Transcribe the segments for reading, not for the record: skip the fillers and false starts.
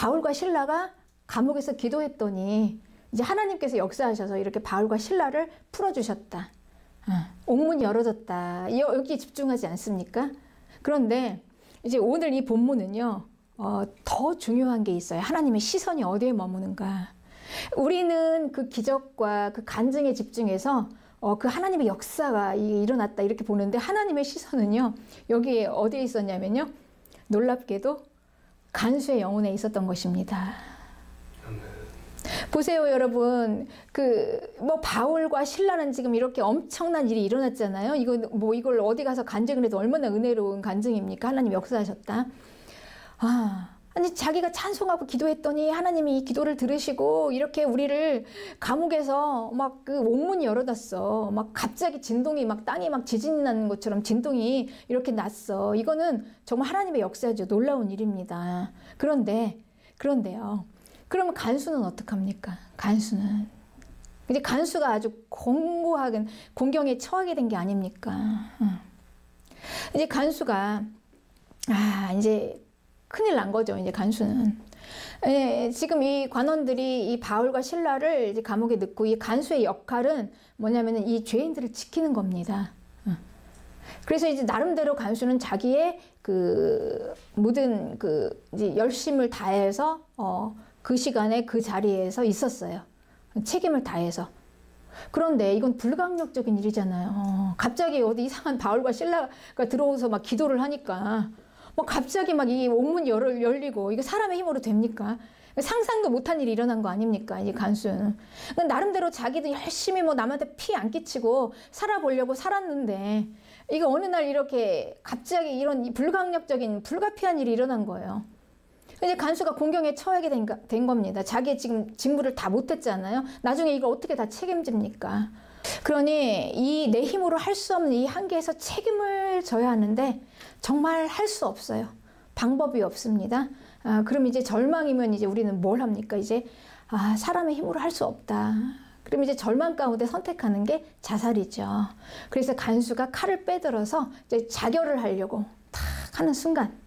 바울과 실라가 감옥에서 기도했더니 이제 하나님께서 역사하셔서 이렇게 바울과 실라를 풀어주셨다. 옥문이 열어졌다. 여기 집중하지 않습니까? 그런데 이제 오늘 이 본문은요, 더 중요한 게 있어요. 하나님의 시선이 어디에 머무는가. 우리는 그 기적과 그 간증에 집중해서 그 하나님의 역사가 일어났다 이렇게 보는데, 하나님의 시선은요, 여기에 어디에 있었냐면요, 놀랍게도 간수의 영혼에 있었던 것입니다. 보세요, 여러분. 바울과 신라는 지금 이렇게 엄청난 일이 일어났잖아요. 이걸 어디 가서 간증을 해도 얼마나 은혜로운 간증입니까? 하나님 역사하셨다. 아니, 자기가 찬송하고 기도했더니 하나님이 이 기도를 들으시고 이렇게 우리를 감옥에서 막 그 옥문이 열어놨어. 막 갑자기 진동이 막 땅이 막 지진이 나는 것처럼 진동이 이렇게 났어. 이거는 정말 하나님의 역사죠. 놀라운 일입니다. 그런데요. 그러면 간수는 어떡합니까? 간수는. 이제 간수가 아주 공고하게, 공경에 처하게 된 게 아닙니까? 이제 간수가, 이제 큰일 난 거죠, 이제 간수는. 지금 이 관원들이 이 바울과 실라를 이제 감옥에 넣고, 이 간수의 역할은 뭐냐면은 이 죄인들을 지키는 겁니다. 그래서 이제 나름대로 간수는 자기의 모든 이제 열심을 다해서, 그 시간에 그 자리에서 있었어요. 책임을 다해서. 그런데 이건 불강력적인 일이잖아요. 갑자기 어디 이상한 바울과 실라가 들어오서 막 기도를 하니까, 갑자기 막 이 옥문이 열리고, 이거 사람의 힘으로 됩니까? 상상도 못한 일이 일어난 거 아닙니까? 이 간수는. 나름대로 자기도 열심히 남한테 피 안 끼치고 살아보려고 살았는데, 이거 어느 날 이렇게 갑자기 이런 불강력적인, 불가피한 일이 일어난 거예요. 이제 간수가 공경에 처하게 된 겁니다. 자기 지금 직무를 다 못했잖아요. 나중에 이걸 어떻게 다 책임집니까? 그러니 이 내 힘으로 할 수 없는 이 한계에서 책임을 져야 하는데 정말 할 수 없어요. 방법이 없습니다. 그럼 이제 절망이면 이제 우리는 뭘 합니까? 이제 사람의 힘으로 할 수 없다. 그럼 이제 절망 가운데 선택하는 게 자살이죠. 그래서 간수가 칼을 빼들어서 이제 자결을 하려고 탁 하는 순간,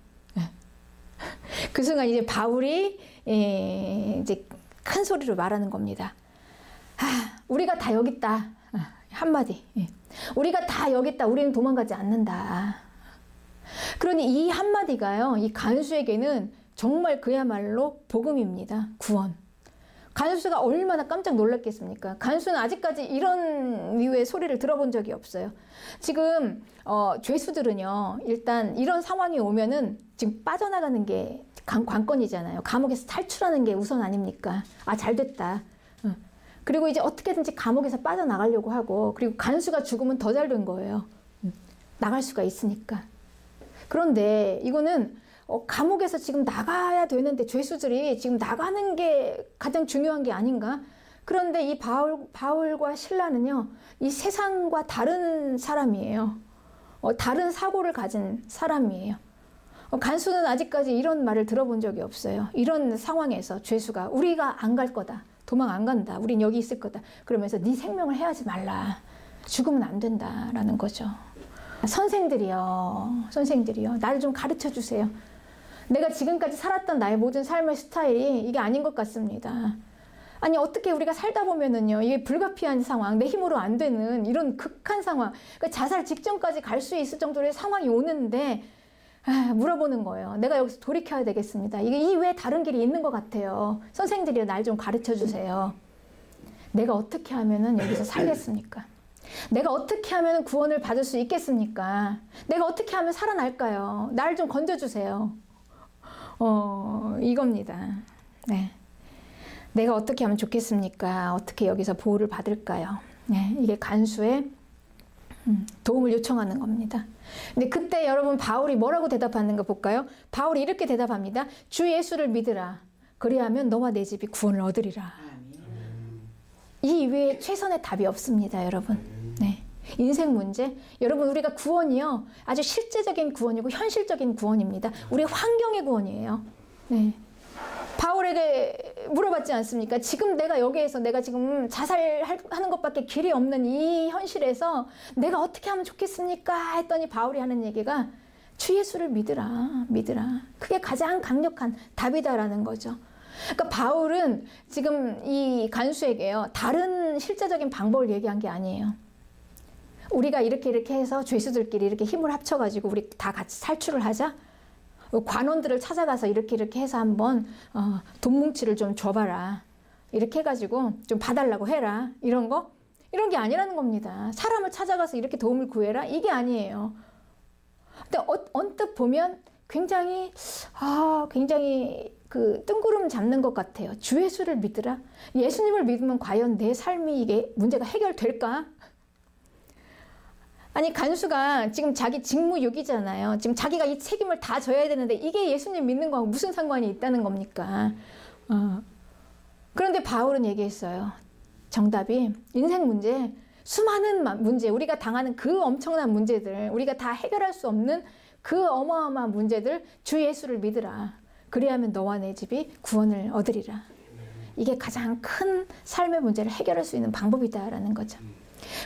그 순간 이제 바울이 이제 큰 소리로 말하는 겁니다. 우리가 다 여기 있다. 한마디. 우리가 다 여기 있다. 우리는 도망가지 않는다. 그러니 이 한마디가요, 이 간수에게는 정말 그야말로 복음입니다. 구원. 간수가 얼마나 깜짝 놀랐겠습니까? 간수는 아직까지 이런 류의 소리를 들어본 적이 없어요. 지금 죄수들은요, 일단 이런 상황이 오면은 지금 빠져나가는 게 관건이잖아요. 감옥에서 탈출하는 게 우선 아닙니까? 잘 됐다. 그리고 이제 어떻게든지 감옥에서 빠져나가려고 하고, 그리고 간수가 죽으면 더 잘 된 거예요. 나갈 수가 있으니까. 그런데 이거는 감옥에서 지금 나가야 되는데, 죄수들이 지금 나가는 게 가장 중요한 게 아닌가? 그런데 이 바울과 실라는요, 이 세상과 다른 사람이에요. 다른 사고를 가진 사람이에요. 간수는 아직까지 이런 말을 들어본 적이 없어요. 이런 상황에서 죄수가 우리가 안 갈 거다. 도망 안 간다. 우린 여기 있을 거다. 그러면서 네 생명을 해하지 말라. 죽으면 안 된다라는 거죠. 선생들이요. 나를 좀 가르쳐 주세요. 내가 지금까지 살았던 나의 모든 삶의 스타일이 이게 아닌 것 같습니다. 아니, 어떻게 우리가 살다 보면은요, 이게 불가피한 상황, 내 힘으로 안 되는 이런 극한 상황, 그러니까 자살 직전까지 갈 수 있을 정도의 상황이 오는데, 물어보는 거예요. 내가 여기서 돌이켜야 되겠습니다. 이게 이 외에 다른 길이 있는 것 같아요. 선생들이요, 날 좀 가르쳐 주세요. 내가 어떻게 하면은 여기서 살겠습니까? 내가 어떻게 하면 구원을 받을 수 있겠습니까? 내가 어떻게 하면 살아날까요? 나를 좀 건져주세요. 이겁니다. 네. 내가 어떻게 하면 좋겠습니까? 어떻게 여기서 보호를 받을까요? 네. 이게 간수의 도움을 요청하는 겁니다. 근데 그때 여러분 바울이 뭐라고 대답하는가 볼까요? 바울이 이렇게 대답합니다. 주 예수를 믿으라. 그리하면 너와 내 집이 구원을 얻으리라. 이 외에 최선의 답이 없습니다, 여러분. 네. 인생 문제. 여러분, 우리가 구원이요, 아주 실제적인 구원이고 현실적인 구원입니다. 우리 환경의 구원이에요. 네. 바울에게 물어봤지 않습니까? 지금 내가 여기에서 내가 지금 자살하는 것밖에 길이 없는 이 현실에서 내가 어떻게 하면 좋겠습니까? 했더니 바울이 하는 얘기가 주 예수를 믿으라. 믿으라. 그게 가장 강력한 답이다라는 거죠. 그러니까 바울은 지금 이 간수에게요, 다른 실제적인 방법을 얘기한 게 아니에요. 우리가 이렇게 해서 죄수들끼리 이렇게 힘을 합쳐가지고 우리 다 같이 탈출을 하자. 관원들을 찾아가서 이렇게 해서 한번 돈 뭉치를 좀 줘봐라. 이렇게 해가지고 좀 봐달라고 해라. 이런 거? 이런 게 아니라는 겁니다. 사람을 찾아가서 이렇게 도움을 구해라? 이게 아니에요. 근데 언뜻 보면 굉장히 그 뜬구름 잡는 것 같아요. 주 예수를 믿으라. 예수님을 믿으면 과연 내 삶이 이게 문제가 해결될까? 아니 간수가 지금 자기 직무유기잖아요. 지금 자기가 이 책임을 다 져야 되는데 이게 예수님 믿는 거하고 무슨 상관이 있다는 겁니까? 그런데 바울은 얘기했어요. 정답이 인생 문제, 수많은 문제, 우리가 당하는 그 엄청난 문제들, 우리가 다 해결할 수 없는 그 어마어마한 문제들, 주 예수를 믿으라. 그리하면 너와 내 집이 구원을 얻으리라. 이게 가장 큰 삶의 문제를 해결할 수 있는 방법이다라는 거죠.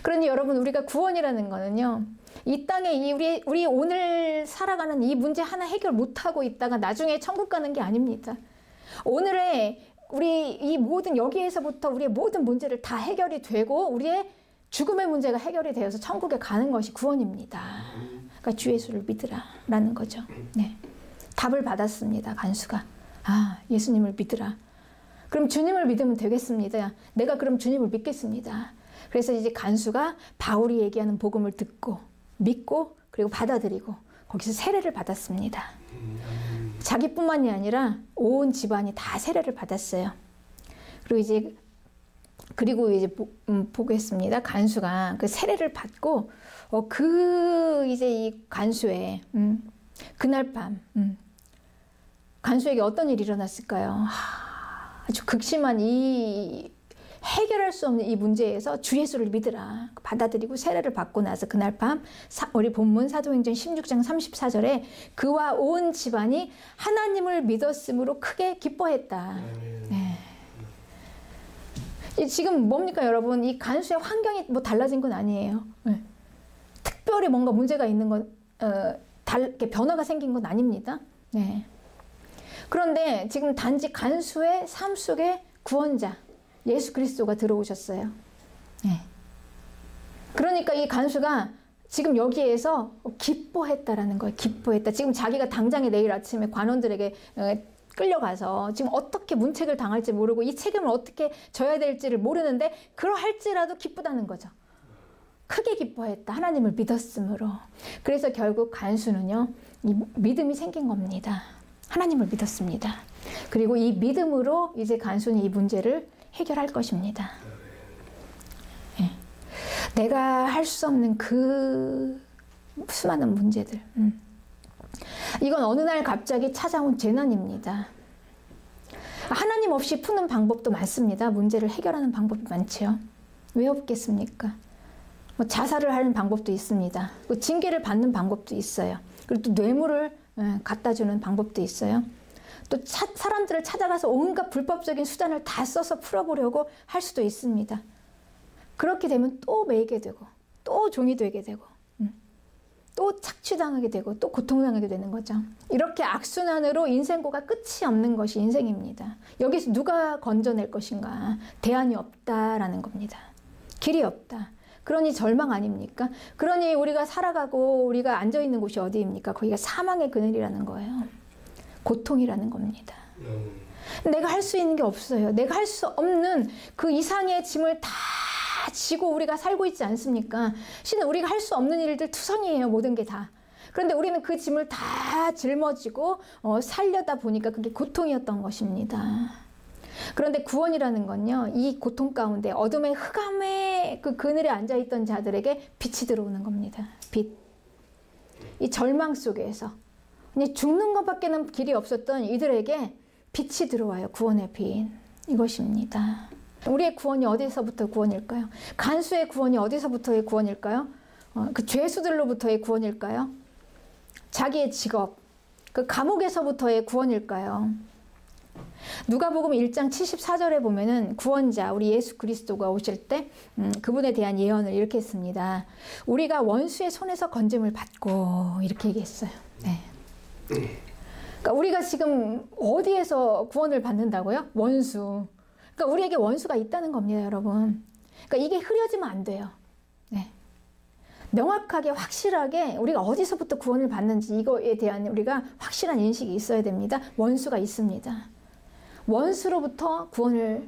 그러니 여러분, 우리가 구원이라는 거는요, 이 땅에 우리 오늘 살아가는 이 문제 하나 해결 못하고 있다가 나중에 천국 가는 게 아닙니다. 오늘의 우리 이 모든 여기에서부터 우리의 모든 문제를 다 해결이 되고 우리의 죽음의 문제가 해결이 되어서 천국에 가는 것이 구원입니다. 그러니까 주 예수를 믿으라라는 거죠. 네. 답을 받았습니다. 간수가. 예수님을 믿으라. 그럼 주님을 믿으면 되겠습니다. 내가 그럼 주님을 믿겠습니다. 그래서 이제 간수가 바울이 얘기하는 복음을 듣고 믿고 그리고 받아들이고 거기서 세례를 받았습니다. 자기뿐만이 아니라 온 집안이 다 세례를 받았어요. 그리고 이제 보겠습니다. 간수가 그 세례를 받고 이제 이 간수의 그날 밤 간수에게 어떤 일이 일어났을까요? 아주 극심한 이 해결할 수 없는 이 문제에서 주 예수를 믿으라 받아들이고 세례를 받고 나서 그날 밤 우리 본문 사도행전 16장 34절에 그와 온 집안이 하나님을 믿었으므로 크게 기뻐했다. 네. 지금 뭡니까 여러분? 이 간수의 환경이 뭐 달라진 건 아니에요. 네. 특별히 뭔가 문제가 있는 건 변화가 생긴 건 아닙니다. 네. 그런데 지금 단지 간수의 삶 속에 구원자 예수 그리스도가 들어오셨어요. 네. 그러니까 이 간수가 지금 여기에서 기뻐했다라는 거예요. 기뻐했다. 지금 자기가 당장에 내일 아침에 관원들에게 끌려가서 지금 어떻게 문책을 당할지 모르고 이 책임을 어떻게 져야 될지를 모르는데 그러할지라도 기쁘다는 거죠. 크게 기뻐했다. 하나님을 믿었으므로. 그래서 결국 간수는요, 이 믿음이 생긴 겁니다. 하나님을 믿었습니다. 그리고 이 믿음으로 이제 간수는 이 문제를 해결할 것입니다. 네. 내가 할 수 없는 그 수많은 문제들. 이건 어느 날 갑자기 찾아온 재난입니다. 하나님 없이 푸는 방법도 많습니다. 문제를 해결하는 방법이 많지요. 왜 없겠습니까? 뭐 자살을 하는 방법도 있습니다. 징계를 받는 방법도 있어요. 그리고 또 뇌물을 갖다 주는 방법도 있어요. 또 사람들을 찾아가서 온갖 불법적인 수단을 다 써서 풀어보려고 할 수도 있습니다. 그렇게 되면 또 매이게 되고 또 종이 되게 되고 또 착취당하게 되고 또 고통당하게 되는 거죠. 이렇게 악순환으로 인생고가 끝이 없는 것이 인생입니다. 여기서 누가 건져낼 것인가? 대안이 없다라는 겁니다. 길이 없다. 그러니 절망 아닙니까? 그러니 우리가 살아가고 우리가 앉아있는 곳이 어디입니까? 거기가 사망의 그늘이라는 거예요. 고통이라는 겁니다. 내가 할 수 있는 게 없어요. 내가 할 수 없는 그 이상의 짐을 다 지고 우리가 살고 있지 않습니까? 실은 우리가 할 수 없는 일들 투성이에요. 모든 게 다. 그런데 우리는 그 짐을 다 짊어지고 살려다 보니까 그게 고통이었던 것입니다. 그런데 구원이라는 건요, 이 고통 가운데 어둠의 흑암의 그 그늘에 앉아있던 자들에게 빛이 들어오는 겁니다. 빛. 이 절망 속에서 죽는 것밖에는 길이 없었던 이들에게 빛이 들어와요. 구원의 빛. 이것입니다. 우리의 구원이 어디서부터 구원일까요? 간수의 구원이 어디서부터의 구원일까요? 그 죄수들로부터의 구원일까요? 자기의 직업, 그 감옥에서부터의 구원일까요? 누가복음 1장 74절에 보면은 구원자 우리 예수 그리스도가 오실 때 그분에 대한 예언을 이렇게 했습니다. 우리가 원수의 손에서 건짐을 받고 이렇게 얘기했어요. 네. 그러니까 우리가 지금 어디에서 구원을 받는다고요? 원수. 그러니까 우리에게 원수가 있다는 겁니다, 여러분. 그러니까 이게 흐려지면 안 돼요. 네. 명확하게 확실하게 우리가 어디서부터 구원을 받는지 이거에 대한 우리가 확실한 인식이 있어야 됩니다. 원수가 있습니다. 원수로부터 구원을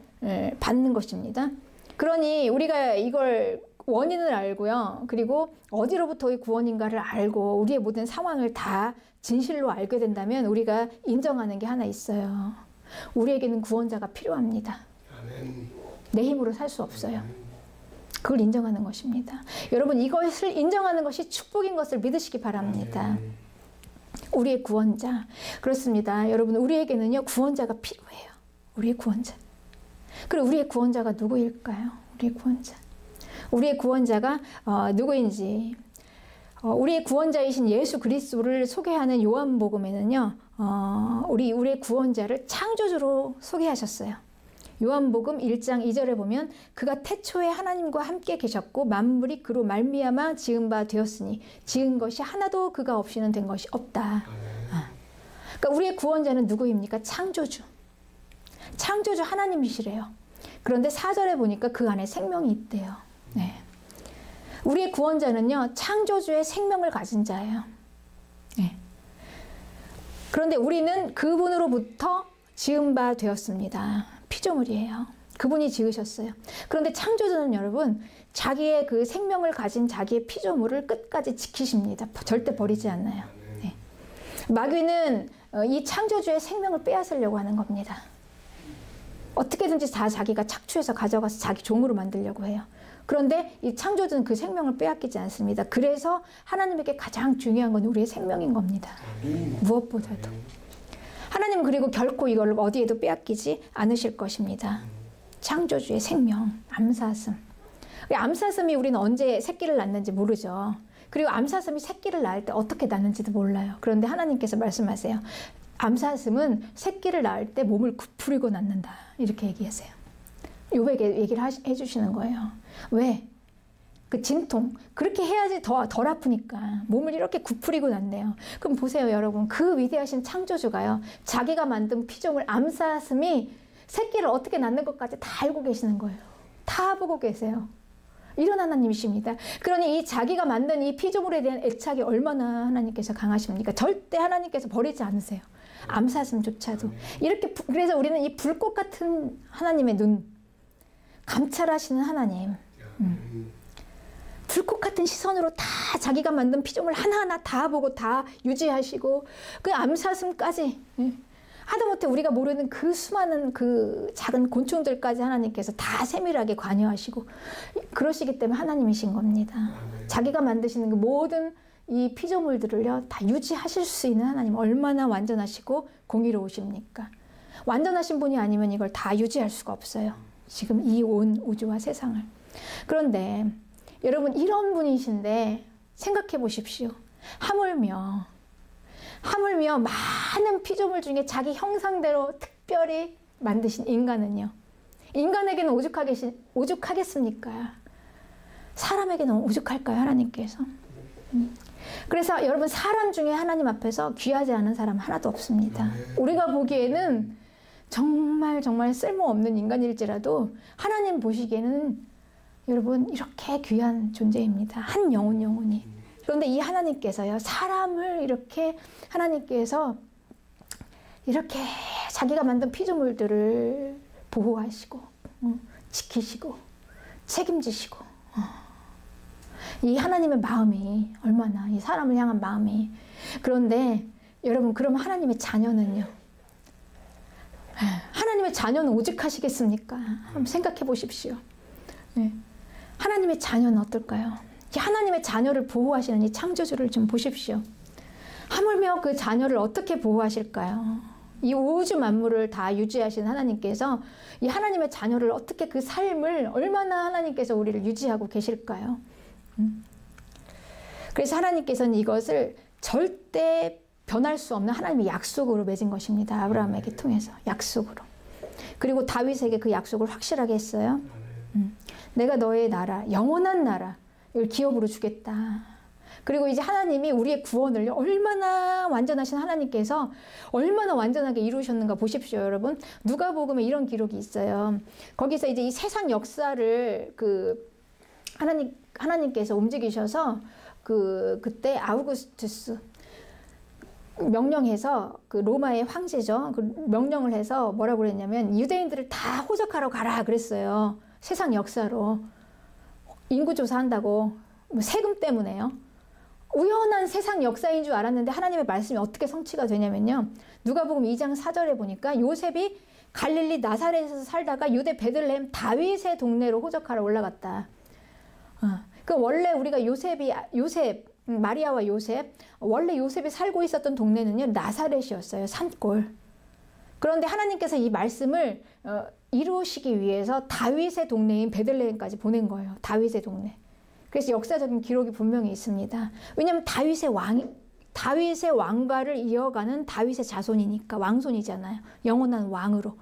받는 것입니다. 그러니 우리가 이걸 원인을 알고요. 그리고 어디로부터 이 구원인가를 알고 우리의 모든 상황을 다 진실로 알게 된다면 우리가 인정하는 게 하나 있어요. 우리에게는 구원자가 필요합니다. 내 힘으로 살 수 없어요. 그걸 인정하는 것입니다. 여러분, 이것을 인정하는 것이 축복인 것을 믿으시기 바랍니다. 우리의 구원자. 그렇습니다. 여러분, 우리에게는요, 구원자가 필요해요. 우리의 구원자. 그리고 우리의 구원자가 누구일까요? 우리의 구원자. 우리의 구원자가 누구인지. 우리의 구원자이신 예수 그리스도를 소개하는 요한복음에는요, 우리의 구원자를 창조주로 소개하셨어요. 요한복음 1장 2절에 보면 그가 태초에 하나님과 함께 계셨고 만물이 그로 말미암아 지은 바 되었으니 지은 것이 하나도 그가 없이는 된 것이 없다. 그러니까 우리의 구원자는 누구입니까? 창조주. 창조주 하나님이시래요. 그런데 4절에 보니까 그 안에 생명이 있대요. 네. 우리의 구원자는요, 창조주의 생명을 가진 자예요. 네. 그런데 우리는 그분으로부터 지은 바 되었습니다. 피조물이에요. 그분이 지으셨어요. 그런데 창조주는 여러분, 자기의 그 생명을 가진 자기의 피조물을 끝까지 지키십니다. 절대 버리지 않아요. 네. 마귀는 이 창조주의 생명을 빼앗으려고 하는 겁니다. 어떻게든지 다 자기가 착취해서 가져가서 자기 종으로 만들려고 해요. 그런데 이 창조주는 그 생명을 빼앗기지 않습니다. 그래서 하나님에게 가장 중요한 건 우리의 생명인 겁니다. 무엇보다도. 하나님은 그리고 결코 이걸 어디에도 빼앗기지 않으실 것입니다. 창조주의 생명, 암사슴. 암사슴이 우리는 언제 새끼를 낳는지 모르죠. 그리고 암사슴이 새끼를 낳을 때 어떻게 낳는지도 몰라요. 그런데 하나님께서 말씀하세요. 암사슴은 새끼를 낳을 때 몸을 구부리고 낳는다. 이렇게 얘기하세요. 욥에게 얘기를 해주시는 거예요. 왜? 그 진통. 그렇게 해야지 덜 아프니까. 몸을 이렇게 구부리고 낳네요. 그럼 보세요, 여러분. 그 위대하신 창조주가요. 자기가 만든 피조물 암사슴이 새끼를 어떻게 낳는 것까지 다 알고 계시는 거예요. 다 보고 계세요. 이런 하나님이십니다. 그러니 이 자기가 만든 이 피조물에 대한 애착이 얼마나 하나님께서 강하십니까? 절대 하나님께서 버리지 않으세요. 암사슴조차도. 이렇게, 그래서 우리는 이 불꽃 같은 하나님의 눈, 감찰하시는 하나님, 불꽃 같은 시선으로 다 자기가 만든 피조물 하나하나 다 보고 다 유지하시고 그 암사슴까지, 하다못해 우리가 모르는 그 수많은 그 작은 곤충들까지 하나님께서 다 세밀하게 관여하시고 그러시기 때문에 하나님이신 겁니다. 자기가 만드시는 그 모든 이 피조물들을요 다 유지하실 수 있는 하나님, 얼마나 완전하시고 공의로우십니까? 완전하신 분이 아니면 이걸 다 유지할 수가 없어요. 지금 이 온 우주와 세상을. 그런데 여러분, 이런 분이신데 생각해 보십시오. 하물며 많은 피조물 중에 자기 형상대로 특별히 만드신 인간은요, 인간에게는 오죽하겠습니까? 사람에게는 오죽할까요, 하나님께서? 그래서 여러분, 사람 중에 하나님 앞에서 귀하지 않은 사람 하나도 없습니다. 우리가 보기에는 정말 쓸모없는 인간일지라도 하나님 보시기에는 여러분 이렇게 귀한 존재입니다. 한 영혼이. 그런데 이 하나님께서요, 사람을 이렇게 하나님께서 이렇게 자기가 만든 피조물들을 보호하시고 지키시고 책임지시고, 이 하나님의 마음이 얼마나, 이 사람을 향한 마음이. 그런데 여러분, 그럼 하나님의 자녀는요, 하나님의 자녀는 오직하시겠습니까? 한번 생각해 보십시오. 하나님의 자녀는 어떨까요? 하나님의 자녀를 보호하시는 이 창조주를 좀 보십시오. 하물며 그 자녀를 어떻게 보호하실까요? 이 우주 만물을 다 유지하신 하나님께서 이 하나님의 자녀를 어떻게, 그 삶을 얼마나 하나님께서 우리를 유지하고 계실까요? 그래서 하나님께서는 이것을 절대 변할 수 없는 하나님의 약속으로 맺은 것입니다. 아브라함에게 통해서 약속으로. 그리고 다윗에게 그 약속을 확실하게 했어요. 내가 너의 나라, 영원한 나라, 이걸 기업으로 주겠다. 그리고 이제 하나님이 우리의 구원을 얼마나 완전하신 하나님께서 얼마나 완전하게 이루셨는가 보십시오, 여러분. 누가복음에 이런 기록이 있어요. 거기서 이제 이 세상 역사를 하나님께서 움직이셔서 그때 아우구스투스 명령해서 로마의 황제죠. 명령을 해서 뭐라고 그랬냐면 유대인들을 다 호적하러 가라 그랬어요. 세상 역사로. 인구조사한다고. 세금 때문에요. 우연한 세상 역사인 줄 알았는데 하나님의 말씀이 어떻게 성취가 되냐면요. 누가복음 2장 4절에 보니까 요셉이 갈릴리 나사렛에서 살다가 유대 베들레헴 다윗의 동네로 호적하러 올라갔다. 원래 우리가 요셉 마리아와 요셉, 원래 요셉이 살고 있었던 동네는요, 나사렛이었어요. 산골. 그런데 하나님께서 이 말씀을 이루시기 위해서 다윗의 동네인 베들레헴까지 보낸 거예요. 다윗의 동네. 그래서 역사적인 기록이 분명히 있습니다. 왜냐하면 다윗의 왕가를 이어가는 다윗의 자손이니까 왕손이잖아요. 영원한 왕으로.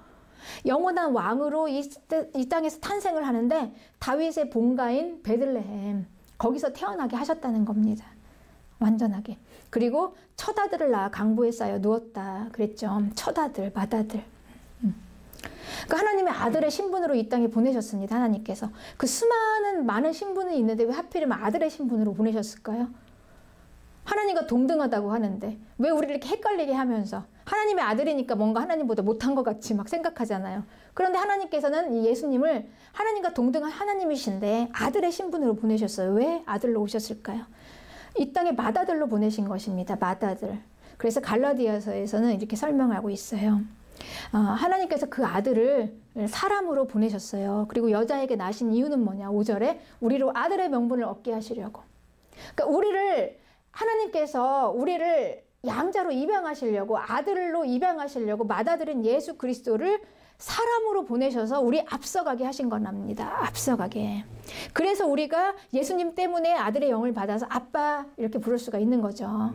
영원한 왕으로 이 땅에서 탄생을 하는데 다윗의 본가인 베들레헴, 거기서 태어나게 하셨다는 겁니다. 완전하게. 그리고 첫 아들을 낳아 강보에 쌓여 누웠다 그랬죠. 첫 아들, 맏아들. 그러니까 하나님의 아들의 신분으로 이 땅에 보내셨습니다. 하나님께서. 그 수많은 많은 신분이 있는데 왜 하필이면 아들의 신분으로 보내셨을까요? 하나님과 동등하다고 하는데 왜 우리를 이렇게 헷갈리게 하면서 하나님의 아들이니까 뭔가 하나님보다 못한 것 같이 막 생각하잖아요. 그런데 하나님께서는 이 예수님을 하나님과 동등한 하나님이신데 아들의 신분으로 보내셨어요. 왜 아들로 오셨을까요? 이 땅에 맏아들로 보내신 것입니다. 맏아들. 그래서 갈라디아서에서는 이렇게 설명하고 있어요. 하나님께서 그 아들을 사람으로 보내셨어요. 그리고 여자에게 나신 이유는 뭐냐? 5절에 우리로 아들의 명분을 얻게 하시려고. 그러니까 하나님께서 우리를 양자로 입양하시려고, 아들로 입양하시려고 맏아들인 예수 그리스도를 사람으로 보내셔서 우리 앞서가게 하신 겁니다. 앞서가게. 그래서 우리가 예수님 때문에 아들의 영을 받아서 아빠 이렇게 부를 수가 있는 거죠.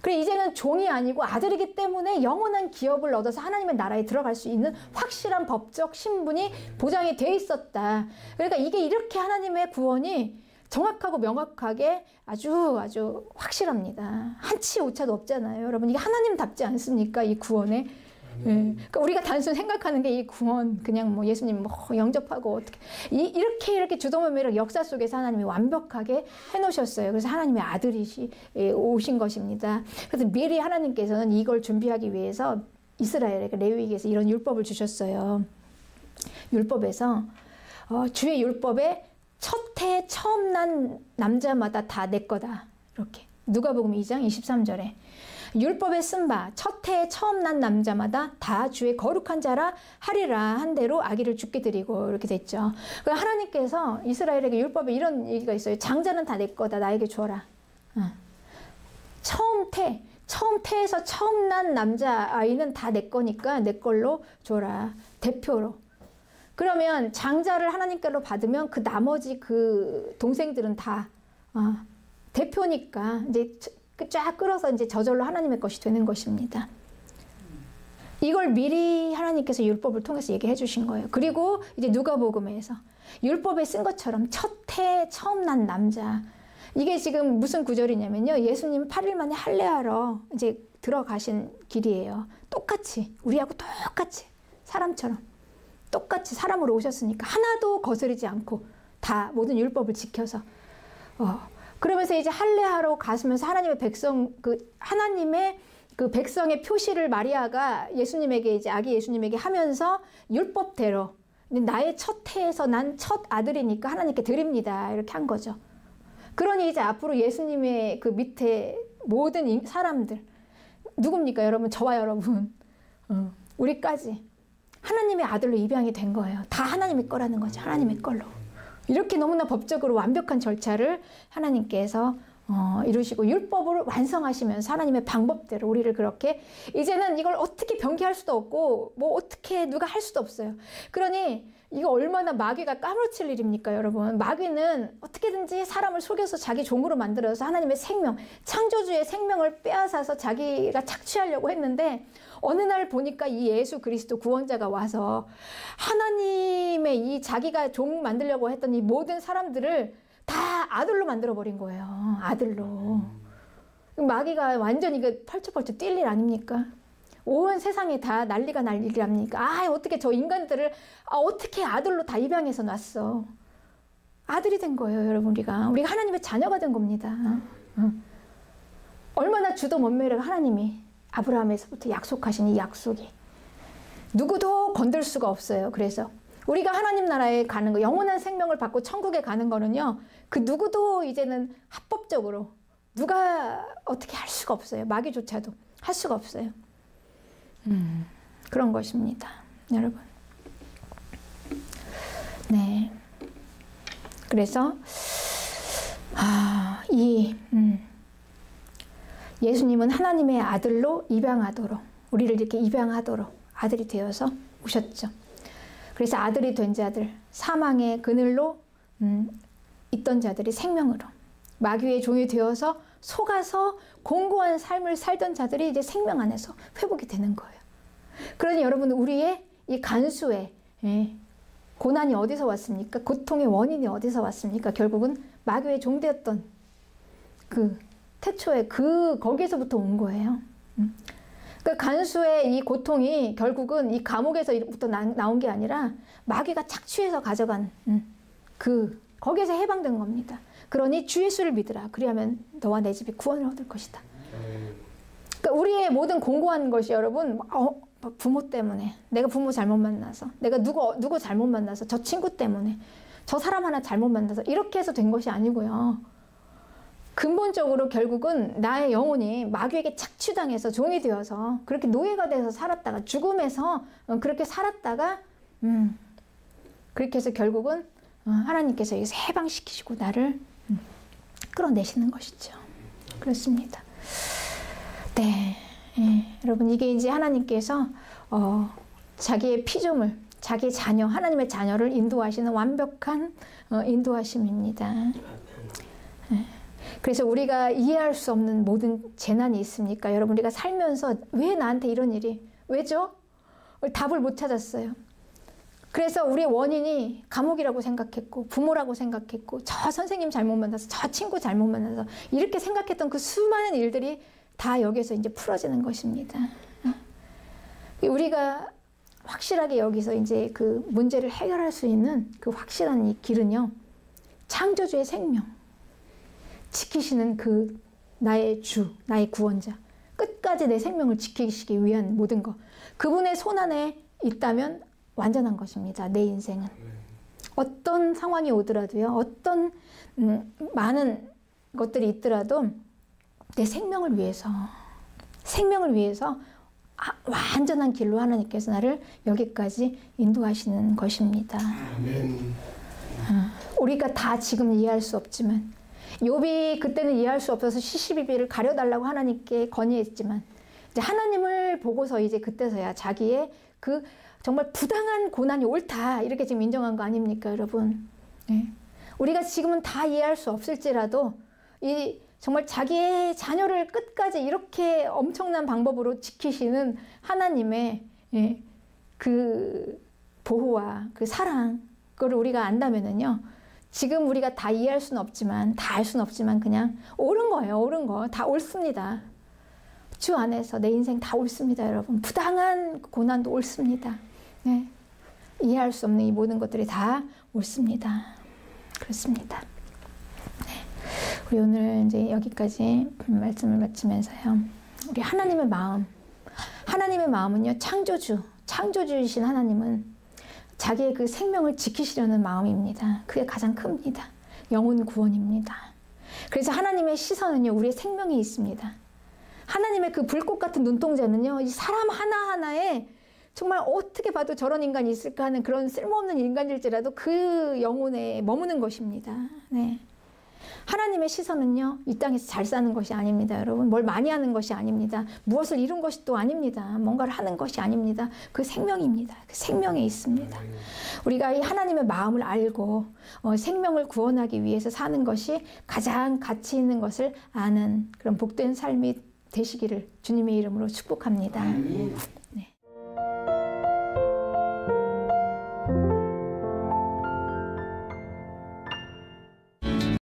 그래 이제는 종이 아니고 아들이기 때문에 영원한 기업을 얻어서 하나님의 나라에 들어갈 수 있는 확실한 법적 신분이 보장이 돼 있었다. 그러니까 이게 이렇게 하나님의 구원이 정확하고 명확하게 아주 확실합니다. 한치 오차도 없잖아요. 여러분 이게 하나님답지 않습니까? 이 구원에. 그러니까 우리가 단순 생각하는 게 이 구원 그냥 뭐 예수님 뭐 영접하고 어떻게 이렇게 주도면밀하게 역사 속에서 하나님이 완벽하게 해놓으셨어요. 그래서 하나님의 아들이시 오신 것입니다. 그래서 미리 하나님께서는 이걸 준비하기 위해서 이스라엘에게 레위기에서 이런 율법을 주셨어요. 율법에서 주의 율법에 첫 해 처음 난 남자마다 다 내 거다. 이렇게 누가복음 2장 23절에 율법에 쓴 바 첫 해에 처음 난 남자마다 다 주의 거룩한 자라 하리라 한 대로 아기를 죽게 드리고 이렇게 됐죠. 그러니까 하나님께서 이스라엘에게 율법에 이런 얘기가 있어요. 장자는 다 내 거다. 나에게 줘라. 처음 태에서 처음 난 남자아이는 다 내 거니까 내 걸로 줘라. 대표로. 그러면 장자를 하나님께로 받으면 그 나머지 그 동생들은 다 대표니까 이제 쫙 끌어서 이제 저절로 하나님의 것이 되는 것입니다. 이걸 미리 하나님께서 율법을 통해서 얘기해 주신 거예요. 그리고 이제 누가복음에서 율법에 쓴 것처럼 첫 해 처음 난 남자. 이게 지금 무슨 구절이냐면요. 예수님 8일 만에 할례하러 이제 들어가신 길이에요. 똑같이 우리하고 똑같이 사람처럼 똑같이 사람으로 오셨으니까 하나도 거스르지 않고 다 모든 율법을 지켜서 그러면서 이제 할례하러 가시면서 하나님의 백성 하나님의 그 백성의 표시를 마리아가 예수님에게 이제 아기 예수님에게 하면서 율법대로 나의 첫 해에서 난 첫 아들이니까 하나님께 드립니다. 이렇게 한 거죠. 그러니 이제 앞으로 예수님의 그 밑에 모든 사람들 누굽니까 여러분? 저와 여러분 우리까지 하나님의 아들로 입양이 된 거예요. 다 하나님의 거라는 거죠. 하나님의 걸로. 이렇게 너무나 법적으로 완벽한 절차를 하나님께서 이루시고 율법을 완성하시면서 하나님의 방법대로 우리를 그렇게 이제는 이걸 어떻게 변개할 수도 없고 뭐 어떻게 누가 할 수도 없어요. 그러니 이거 얼마나 마귀가 까무러칠 일입니까 여러분. 마귀는 어떻게든지 사람을 속여서 자기 종으로 만들어서 하나님의 생명, 창조주의 생명을 빼앗아서 자기가 착취하려고 했는데 어느 날 보니까 이 예수 그리스도 구원자가 와서 하나님의 이 자기가 종 만들려고 했던 이 모든 사람들을 다 아들로 만들어버린 거예요. 아들로. 마귀가 완전히 그 펄쩍펄쩍 뛸 일 아닙니까? 온 세상에 다 난리가 날 일이랍니까? 어떻게 저 인간들을 어떻게 아들로 다 입양해서 놨어. 아들이 된 거예요, 여러분. 우리가 하나님의 자녀가 된 겁니다. 얼마나 주도 못매를 하나님이 아브라함에서부터 약속하신 이 약속이 누구도 건들 수가 없어요. 그래서 우리가 하나님 나라에 가는 거, 영원한 생명을 받고 천국에 가는 거는요, 그 누구도 이제는 합법적으로 누가 어떻게 할 수가 없어요. 마귀조차도 할 수가 없어요. 그런 것입니다, 여러분. 네. 그래서 예수님은 하나님의 아들로 입양하도록, 우리를 이렇게 입양하도록 아들이 되어서 오셨죠. 그래서 아들이 된 자들, 사망의 그늘로 있던 자들이 생명으로, 마귀의 종이 되어서 속아서 공고한 삶을 살던 자들이 이제 생명 안에서 회복이 되는 거예요. 그러니 여러분, 우리의 이 간수의 고난이 어디서 왔습니까? 고통의 원인이 어디서 왔습니까? 결국은 마귀의 종되었던 그 태초에 거기에서부터 온 거예요. 그러니까 간수의 이 고통이 결국은 이 감옥에서부터 나온 게 아니라 마귀가 착취해서 가져간 거기에서 해방된 겁니다. 그러니 주 예수를 믿으라. 그리하면 너와 내 집이 구원을 얻을 것이다. 그러니까 우리의 모든 공고한 것이 여러분, 부모 때문에, 내가 부모 잘못 만나서, 내가 누구 잘못 만나서, 저 친구 때문에, 저 사람 하나 잘못 만나서 이렇게 해서 된 것이 아니고요. 근본적으로 결국은 나의 영혼이 마귀에게 착취당해서 종이 되어서 그렇게 노예가 돼서 살았다가 죽음에서 그렇게 살았다가 그렇게 해서 결국은 하나님께서 여기서 해방시키시고 나를 끌어내시는 것이죠. 그렇습니다. 네, 여러분, 이게 이제 하나님께서 자기의 피조물, 자기 자녀, 하나님의 자녀를 인도하시는 완벽한 인도하심입니다. 그래서 우리가 이해할 수 없는 모든 재난이 있습니까? 여러분, 우리가 살면서 왜 나한테 이런 일이? 왜죠? 답을 못 찾았어요. 그래서 우리의 원인이 감옥이라고 생각했고, 부모라고 생각했고, 저 선생님 잘못 만나서, 저 친구 잘못 만나서, 이렇게 생각했던 그 수많은 일들이 다 여기서 이제 풀어지는 것입니다. 우리가 확실하게 여기서 이제 그 문제를 해결할 수 있는 그 확실한 이 길은요, 창조주의 생명, 지키시는 그 나의 주, 나의 구원자, 끝까지 내 생명을 지키시기 위한 모든 것, 그분의 손 안에 있다면 완전한 것입니다. 내 인생은. 어떤 상황이 오더라도요, 어떤 많은 것들이 있더라도 내 생명을 위해서 완전한 길로 하나님께서 나를 여기까지 인도하시는 것입니다. 우리가 다 지금 이해할 수 없지만, 욥이 그때는 이해할 수 없어서 시시비비를 가려달라고 하나님께 건의했지만, 이제 하나님을 보고서 이제 그때서야 자기의 그 정말 부당한 고난이 옳다, 이렇게 지금 인정한 거 아닙니까, 여러분? 네. 우리가 지금은 다 이해할 수 없을지라도 이 정말 자기의 자녀를 끝까지 이렇게 엄청난 방법으로 지키시는 하나님의 그 보호와 그 사랑, 그걸 우리가 안다면은요, 지금 우리가 다 이해할 수는 없지만, 다 알 수는 없지만, 그냥 옳은 거예요. 옳은 거. 다 옳습니다. 주 안에서 내 인생 다 옳습니다, 여러분. 부당한 고난도 옳습니다. 네. 이해할 수 없는 이 모든 것들이 다 옳습니다. 그렇습니다. 네. 우리 오늘 이제 여기까지 말씀을 마치면서요, 우리 하나님의 마음은요, 창조주이신 하나님은 자기의 그 생명을 지키시려는 마음입니다. 그게 가장 큽니다. 영혼 구원입니다. 그래서 하나님의 시선은요, 우리의 생명에 있습니다. 하나님의 그 불꽃 같은 눈동자는요, 이 사람 하나하나에 정말 어떻게 봐도 저런 인간이 있을까 하는 그런 쓸모없는 인간일지라도 그 영혼에 머무는 것입니다. 네. 하나님의 시선은요, 이 땅에서 잘 사는 것이 아닙니다, 여러분. 뭘 많이 하는 것이 아닙니다. 무엇을 이룬 것이 또 아닙니다. 뭔가를 하는 것이 아닙니다. 그 생명입니다. 그 생명에 있습니다. 우리가 이 하나님의 마음을 알고 생명을 구원하기 위해서 사는 것이 가장 가치 있는 것을 아는 그런 복된 삶이 되시기를 주님의 이름으로 축복합니다.